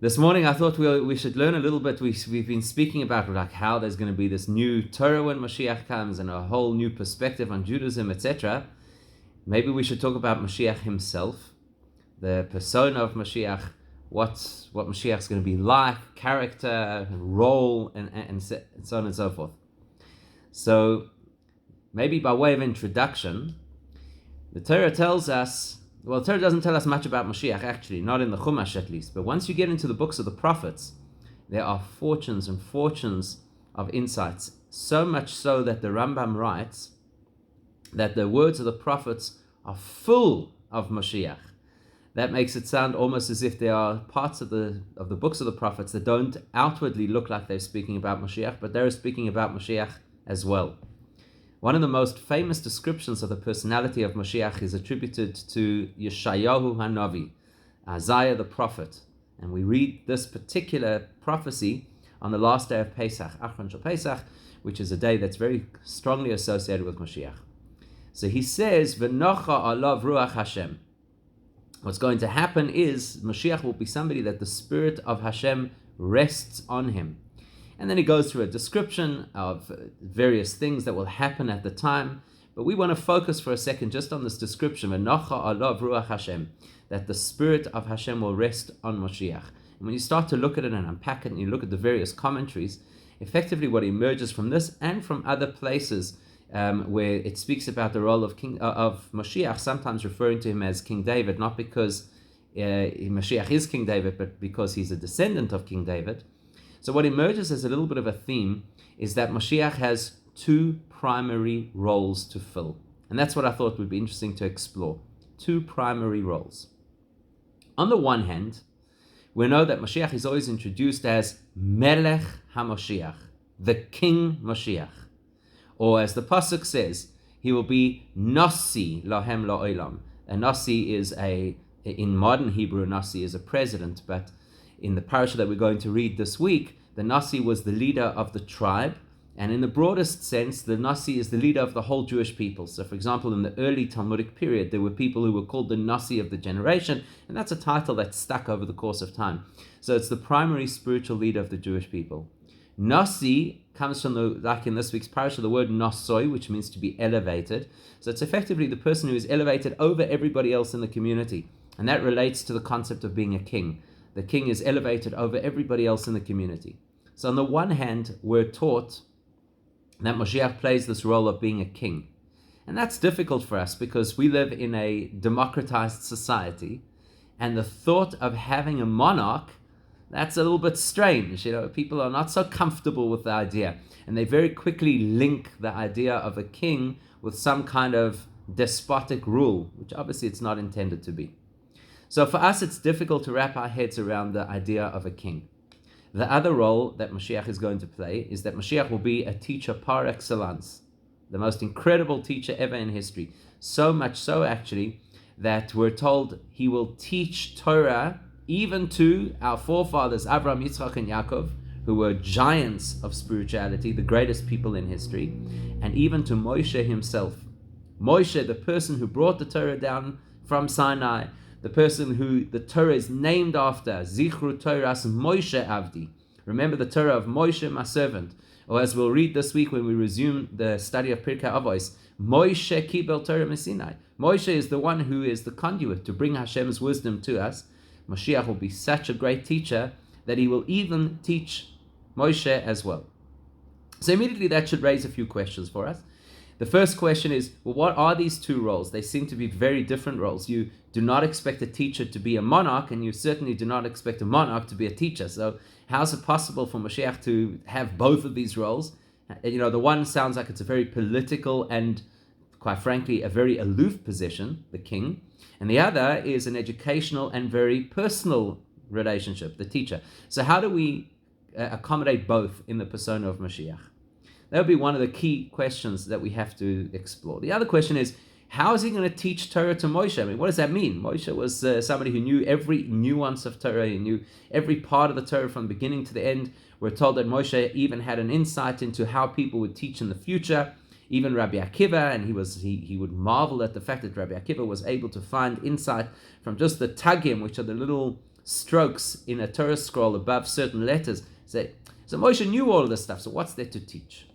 This morning I thought we should learn a little bit. We've been speaking about like how there's going to be this new Torah when Moshiach comes and a whole new perspective on Judaism, etc. Maybe we should talk about Moshiach himself, the persona of Moshiach, what Moshiach's going to be like, character, role, and so on and so forth. So maybe by way of introduction, the Torah tells us, well, the Torah doesn't tell us much about Moshiach, actually, not in the Chumash at least. But once you get into the books of the prophets, there are fortunes and fortunes of insights. So much so that the Rambam writes that the words of the prophets are full of Moshiach. That makes it sound almost as if there are parts of the books of the prophets that don't outwardly look like they're speaking about Moshiach, but they're speaking about Moshiach as well. One of the most famous descriptions of the personality of Moshiach is attributed to Yeshayahu Hanavi, Isaiah the prophet. And we read this particular prophecy on the last day of Pesach, Achron Shel Pesach, which is a day that's very strongly associated with Moshiach. So he says, V'nocha alav ruach Hashem. What's going to happen is Moshiach will be somebody that the Spirit of Hashem rests on him. And then he goes through a description of various things that will happen at the time. But we want to focus for a second just on this description, V'nocha alav ruach Hashem, that the Spirit of Hashem will rest on Moshiach. And when you start to look at it and unpack it, and you look at the various commentaries, effectively what emerges from this and from other places where it speaks about the role of Moshiach, sometimes referring to him as King David, not because Moshiach is King David, but because he's a descendant of King David. So what emerges as a little bit of a theme is that Moshiach has two primary roles to fill. And that's what I thought would be interesting to explore. Two primary roles. On the one hand, we know that Moshiach is always introduced as Melech HaMoshiach, the King Moshiach. Or as the Pasuk says, he will be Nasi Lahem La'olam. A Nasi is in modern Hebrew, Nasi is a president, but in the parasha that we're going to read this week, the Nasi was the leader of the tribe, and in the broadest sense, the Nasi is the leader of the whole Jewish people. So for example, in the early Talmudic period, there were people who were called the Nasi of the generation, and that's a title that stuck over the course of time. So it's the primary spiritual leader of the Jewish people. Nasi comes from like in this week's parasha, the word nasoi, which means to be elevated. So it's effectively the person who is elevated over everybody else in the community. And that relates to the concept of being a king. The king is elevated over everybody else in the community. So on the one hand, we're taught that Moshiach plays this role of being a king. And that's difficult for us because we live in a democratized society, and the thought of having a monarch, that's a little bit strange. People are not so comfortable with the idea, and they very quickly link the idea of a king with some kind of despotic rule, which obviously it's not intended to be. So for us, it's difficult to wrap our heads around the idea of a king. The other role that Moshiach is going to play is that Moshiach will be a teacher par excellence, the most incredible teacher ever in history. So much so, actually, that we're told he will teach Torah even to our forefathers, Abraham, Yitzchak, and Yaakov, who were giants of spirituality, the greatest people in history, and even to Moshe himself. Moshe, the person who brought the Torah down from Sinai, the person who the Torah is named after, Zichru Torahs Moshe Avdi. Remember the Torah of Moshe, my servant. Or as we'll read this week when we resume the study of Pirkei Avos, Moshe Kibel Torah Mesinai. Moshe is the one who is the conduit to bring Hashem's wisdom to us. Moshiach will be such a great teacher that he will even teach Moshe as well. So immediately that should raise a few questions for us. The first question is, well, what are these two roles? They seem to be very different roles. You do not expect a teacher to be a monarch, and you certainly do not expect a monarch to be a teacher. So how is it possible for Moshiach to have both of these roles? The one sounds like it's a very political and, quite frankly, a very aloof position, the king. And the other is an educational and very personal relationship, the teacher. So how do we accommodate both in the persona of Moshiach? That would be one of the key questions that we have to explore. The other question is, how is he going to teach Torah to Moshe? I mean, what does that mean? Moshe was somebody who knew every nuance of Torah. He knew every part of the Torah from beginning to the end. We're told that Moshe even had an insight into how people would teach in the future. Even Rabbi Akiva, and he would marvel at the fact that Rabbi Akiva was able to find insight from just the tagim, which are the little strokes in a Torah scroll above certain letters. So Moshe knew all of this stuff, so what's there to teach?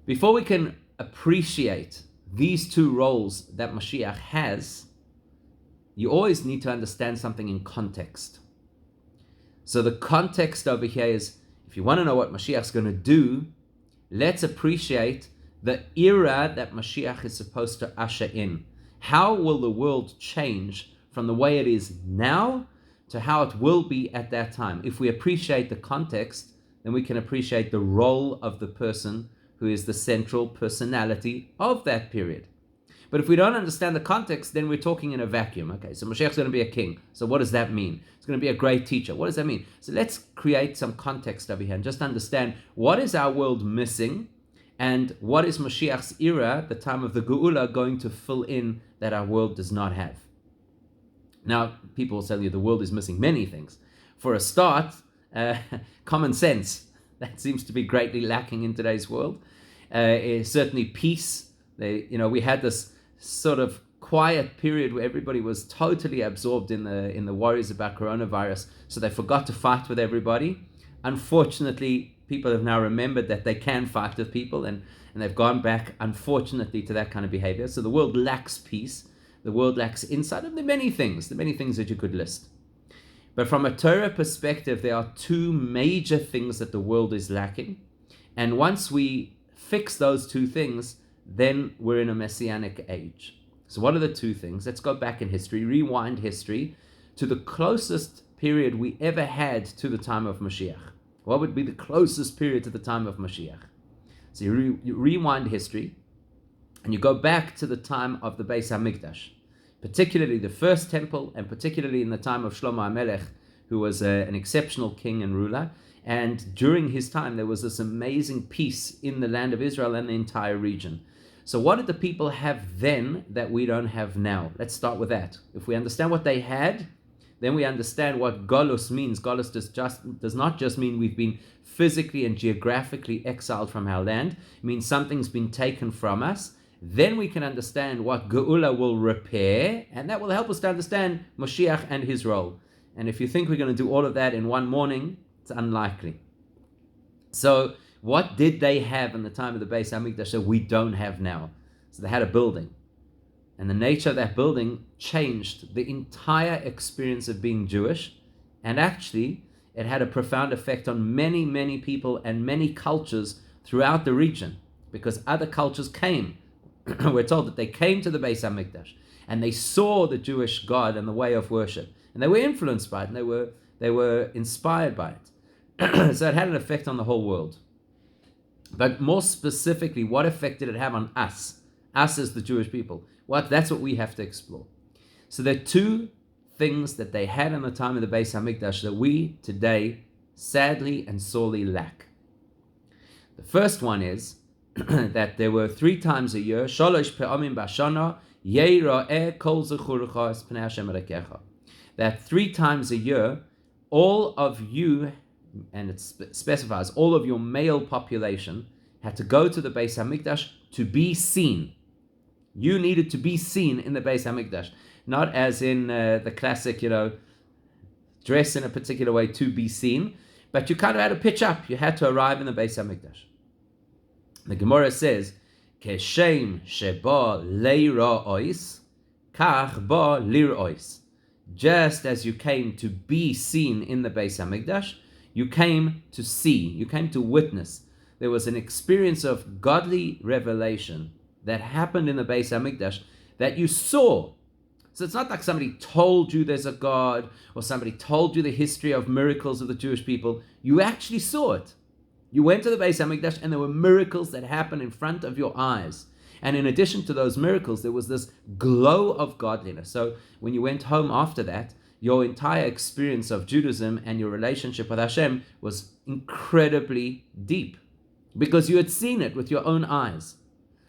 Before we can appreciate these two roles that Mashiach has, you always need to understand something in context. So the context over here is, if you want to know what Mashiach's going to do, let's appreciate the era that Mashiach is supposed to usher in. How will the world change from the way it is now to how it will be at that time? If we appreciate the context, then we can appreciate the role of the person who is the central personality of that period. But if we don't understand the context, then we're talking in a vacuum. Okay, so Moshiach's going to be a king. So what does that mean? It's going to be a great teacher. What does that mean? So let's create some context over here and just understand what is our world missing and what is Moshiach's era, the time of the Geula, going to fill in that our world does not have. Now, people will tell you the world is missing many things. For a start, common sense. That seems to be greatly lacking in today's world. Certainly peace. We had this sort of quiet period where everybody was totally absorbed in the worries about coronavirus, so they forgot to fight with everybody. Unfortunately, people have now remembered that they can fight with people, and they've gone back, unfortunately, to that kind of behavior. So the world lacks peace. The world lacks insight of the many things that you could list. But from a Torah perspective, there are two major things that the world is lacking. And once we fix those two things, then we're in a messianic age. So what are the two things? Let's go back in history, rewind history to the closest period we ever had to the time of Mashiach. What would be the closest period to the time of Mashiach? So you rewind history and you go back to the time of the Beis HaMikdash, particularly the first temple, and particularly in the time of Shlomo HaMelech, who was an exceptional king and ruler. And during his time, there was this amazing peace in the land of Israel and the entire region. So what did the people have then that we don't have now? Let's start with that. If we understand what they had, then we understand what Golus means. Golus does not just mean we've been physically and geographically exiled from our land. It means something's been taken from us. Then we can understand what Geula will repair, and that will help us to understand Moshiach and his role. And if you think we're going to do all of that in one morning, it's unlikely. So what did they have in the time of the Beis HaMikdash that we don't have now? So they had a building. And the nature of that building changed the entire experience of being Jewish. And actually, it had a profound effect on many, many people and many cultures throughout the region. Because other cultures came. We're told that they came to the Beis HaMikdash. And they saw the Jewish God and the way of worship. And they were influenced by it. And they were inspired by it. So it had an effect on the whole world. But more specifically, what effect did it have on us? Us as the Jewish people. That's what we have to explore. So there are two things that they had in the time of the Beis HaMikdash that we today sadly and sorely lack. The first one is that there were 3 times a year, Shalosh Pe'amim Bashana, Yeira'eh Kol Zechurecha Es Pnei Hashem Elokecha. That 3 times a year, all of you, and it specifies all of your male population, had to go to the Beis HaMikdash to be seen. You needed to be seen in the Beis HaMikdash, not as in the classic, dress in a particular way to be seen, but you kind of had to pitch up. You had to arrive in the Beis HaMikdash. The Gemara says, "Keshem sheba leira'os, kach ba lir'os." Just as you came to be seen in the Beis HaMikdash, you came to see, you came to witness. There was an experience of godly revelation that happened in the Beis HaMikdash that you saw. So it's not like somebody told you there's a God or somebody told you the history of miracles of the Jewish people. You actually saw it. You went to the Beis HaMikdash and there were miracles that happened in front of your eyes. And in addition to those miracles, there was this glow of godliness. So when you went home after that, your entire experience of Judaism and your relationship with Hashem was incredibly deep because you had seen it with your own eyes.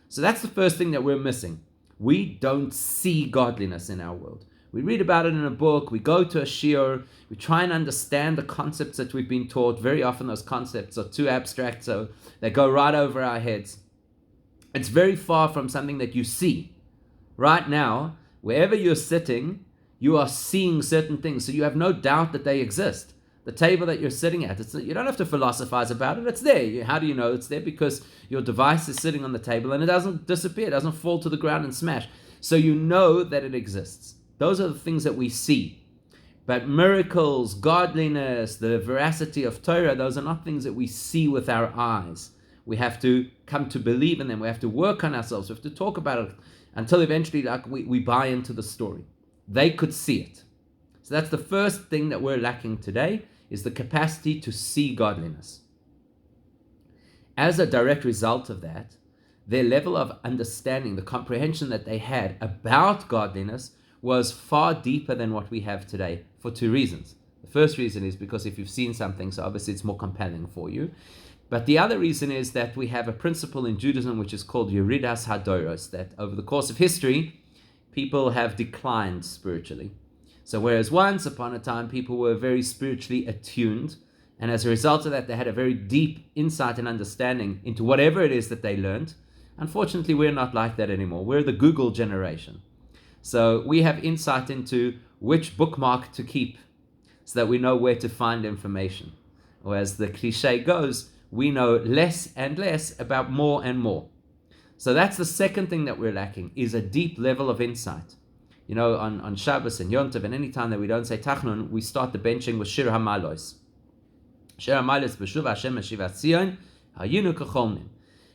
So that's the first thing that we're missing. We don't see godliness in our world. We read about it in a book, we go to a shiur, we try and understand the concepts that we've been taught. Very often those concepts are too abstract, so they go right over our heads. It's very far from something that you see. Right now, wherever you're sitting, You are seeing certain things, so you have no doubt that they exist. The table that you're sitting at, you don't have to philosophize about it. It's there. How do you know it's there? Because your device is sitting on the table and it doesn't disappear. It doesn't fall to the ground and smash. So you know that it exists. Those are the things that we see. But miracles, godliness, the veracity of Torah, those are not things that we see with our eyes. We have to come to believe in them. We have to work on ourselves. We have to talk about it until eventually we buy into the story. They could see it. So that's the first thing that we're lacking today, is the capacity to see godliness. As a direct result of that, their level of understanding, the comprehension that they had about godliness was far deeper than what we have today, for two reasons. The first reason is because if you've seen something, so obviously it's more compelling for you. But the other reason is that we have a principle in Judaism which is called Yeridas Hadoros, that over the course of history, people have declined spiritually. So whereas once upon a time people were very spiritually attuned, and as a result of that they had a very deep insight and understanding into whatever it is that they learned, unfortunately we're not like that anymore. We're the Google generation. So we have insight into which bookmark to keep so that we know where to find information. Or as the cliche goes, we know less and less about more and more. So that's the second thing that we're lacking, is a deep level of insight. You know, on Shabbos and Yom Tov, and any time that we don't say Tachnun, we start the benching with Shir HaMalos. Shir HaMalos b'shuv Hashem Meshivat Zion, Hayinu K'cholnim.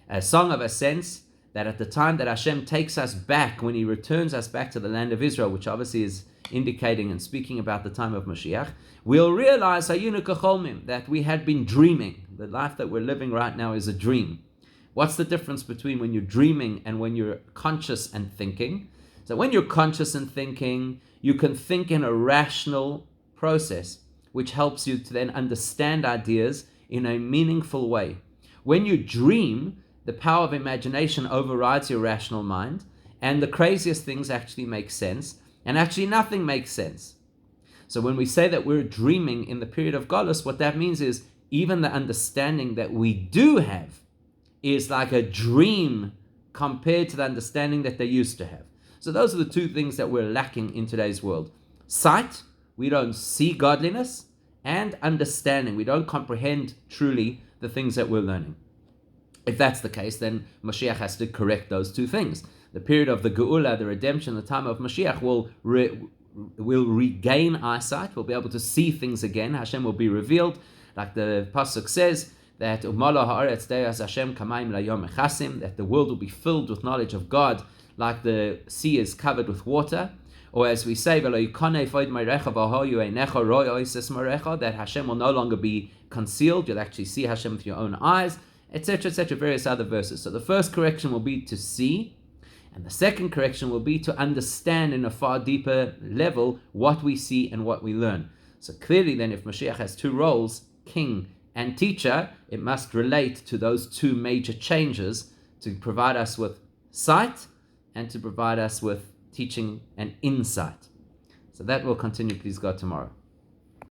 A song of ascents, that at the time that Hashem takes us back, when He returns us back to the land of Israel, which obviously is indicating and speaking about the time of Moshiach, we'll realize Hayinu K'cholmim, that we had been dreaming. The life that we're living right now is a dream. What's the difference between when you're dreaming and when you're conscious and thinking? So when you're conscious and thinking, you can think in a rational process, which helps you to then understand ideas in a meaningful way. When you dream, the power of imagination overrides your rational mind, and the craziest things actually make sense, and actually nothing makes sense. So when we say that we're dreaming in the period of Golus, what that means is even the understanding that we do have is like a dream compared to the understanding that they used to have. So those are the two things that we're lacking in today's world. Sight, we don't see godliness, and understanding, we don't comprehend truly the things that we're learning. If that's the case, then Mashiach has to correct those two things. The period of the Geula, the redemption, the time of Mashiach will regain eyesight. We'll be able to see things again. Hashem will be revealed. Like the Pasuk says, that that the world will be filled with knowledge of God, like the sea is covered with water. Or as we say, that Hashem will no longer be concealed. You'll actually see Hashem with your own eyes, etc., etc., various other verses. So the first correction will be to see, and the second correction will be to understand in a far deeper level what we see and what we learn. So clearly then, if Mashiach has two roles, king and teacher, it must relate to those two major changes to provide us with sight and to provide us with teaching and insight. So that will continue, please God, tomorrow.